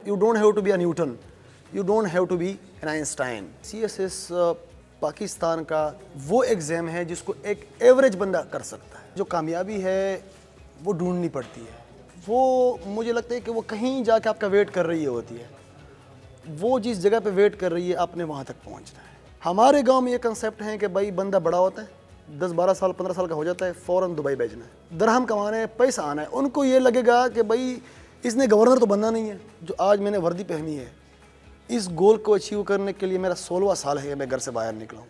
You don't have to be a Newton. You don't have to be an Einstein. CSS Pakistan کا وہ exam ہے جس کو ایک ایوریج بندہ کر سکتا ہے. جو کامیابی ہے وہ ڈھونڈنی پڑتی ہے. وہ مجھے لگتا ہے کہ وہ کہیں جا کے آپ کا ویٹ کر رہی ہوتی ہے. وہ جس جگہ پہ ویٹ کر رہی ہے آپ نے وہاں تک پہنچنا ہے. ہمارے گاؤں میں یہ کنسیپٹ ہے کہ بھائی بندہ بڑا ہوتا ہے, 10-12 سال 15 سال کا ہو جاتا ہے, فوراً دبئی بھیجنا ہے, درہم کمانا ہے, پیسہ آنا ہے. ان کو یہ لگے گا کہ بھائی اس نے گورنر تو بننا نہیں ہے. جو آج میں نے وردی پہنی ہے, اس گول کو اچیو کرنے کے لیے میرا 16واں سال ہے میں گھر سے باہر نکلا ہوں.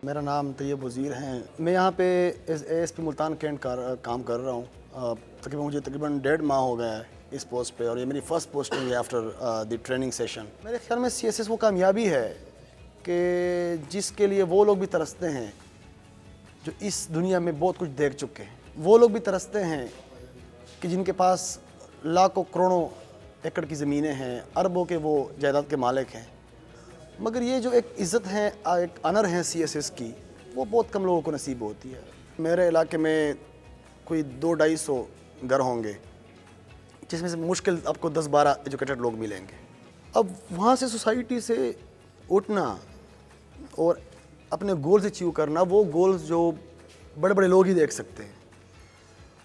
میرا نام طیب وزیر ہے. میں یہاں پہ ASP ملتان کینٹ کا کام کر رہا ہوں. مجھے تقریباً 1.5 ماہ ہو گیا ہے اس پوسٹ پہ, اور یہ میری فرسٹ پوسٹنگ ہے آفٹر دی ٹریننگ سیشن. میرے خیال میں CSS وہ کامیابی ہے کہ جس کے لیے وہ لوگ بھی ترستے ہیں جو اس دنیا میں بہت کچھ دیکھ چکے ہیں. وہ لوگ بھی ترستے ہیں کہ جن کے پاس لاکھوں کروڑوں ایکڑ کی زمینیں ہیں, اربوں کے وہ جائیداد کے مالک ہیں. مگر یہ جو ایک عزت ہے, ایک آنر ہے CSS کی, وہ بہت کم لوگوں کو نصیب ہوتی ہے. میرے علاقے میں کوئی 200-250 گھر ہوں گے جس میں سے مشکل آپ کو 10-12 ایجوکیٹڈ لوگ ملیں گے. اب وہاں سے سوسائٹی سے اٹھنا اور اپنے گولز اچیو کرنا, وہ گولز جو بڑے بڑے لوگ ہی دیکھ سکتے ہیں,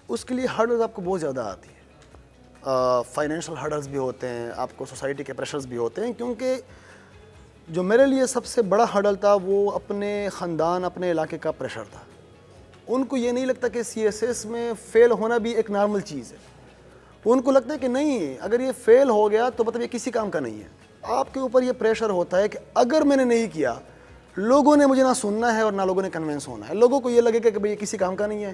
اس کے لیے ہرڈلز آپ کو بہت زیادہ آتی ہے. فائنینشیل ہرڈلز بھی ہوتے ہیں, آپ کو سوسائٹی کے پریشرز بھی ہوتے ہیں. کیونکہ جو میرے لیے سب سے بڑا ہرڈل تھا وہ اپنے خاندان, اپنے علاقے کا پریشر تھا. ان کو یہ نہیں لگتا کہ CSS میں فیل ہونا بھی ایک نارمل چیز ہے. ان کو لگتا ہے کہ نہیں, اگر یہ فیل ہو گیا تو مطلب یہ کسی کام کا نہیں ہے. آپ کے اوپر یہ پریشر ہوتا ہے کہ اگر میں نے نہیں کیا, لوگوں نے مجھے نہ سننا ہے اور نہ لوگوں نے کنونس ہونا ہے. لوگوں کو یہ لگے گا کہ بھئی یہ کسی کام کا نہیں ہے.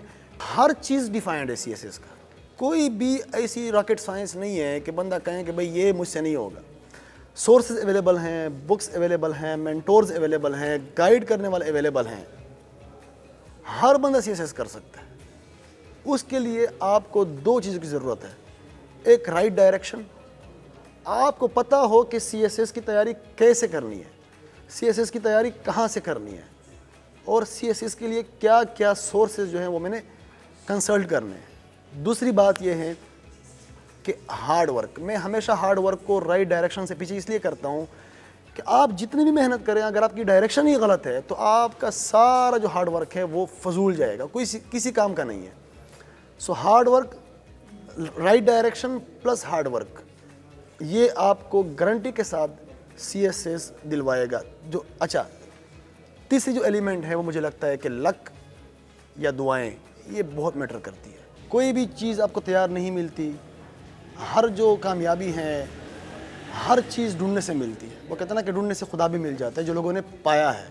ہر چیز ڈیفائنڈ ہے CSS کا. کوئی بھی ایسی راکٹ سائنس نہیں ہے کہ بندہ کہیں کہ بھئی یہ مجھ سے نہیں ہوگا. سورسز اویلیبل ہیں, بکس اویلیبل ہیں, مینٹورز اویلیبل ہیں, گائیڈ کرنے والے اویلیبل ہیں. ہر بندہ CSS کر سکتا ہے. اس کے لیے آپ کو 2 چیزوں کی ضرورت ہے. ایک رائٹ ڈائریکشن, آپ کو پتہ ہو کہ CSS کی تیاری کیسے کرنی ہے, CSS کی تیاری کہاں سے کرنی ہے, اور CSS کے لیے کیا کیا سورسز جو ہیں وہ میں نے کنسلٹ کرنے ہیں. دوسری بات یہ ہے کہ ہارڈ ورک. میں ہمیشہ ہارڈ ورک کو رائٹ ڈائریکشن سے پیچھے اس لیے کرتا ہوں کہ آپ جتنی بھی محنت کریں, اگر آپ کی ڈائریکشن ہی غلط ہے تو آپ کا سارا جو ہارڈ ورک ہے وہ فضول جائے گا, کسی کام کا نہیں ہے. So hard work, right direction plus hard work, یہ آپ کو گارنٹی کے ساتھ CSS دلوائے گا. جو اچھا تیسری جو ایلیمنٹ ہے وہ مجھے لگتا ہے کہ لک یا دعائیں, یہ بہت میٹر کرتی ہے. کوئی بھی چیز آپ کو تیار نہیں ملتی. ہر جو کامیابی ہے ہر چیز ڈھونڈنے سے ملتی ہے. وہ کہتے ہیں نا کہ ڈھونڈنے سے خدا بھی مل جاتا ہے, جو لوگوں نے پایا ہے.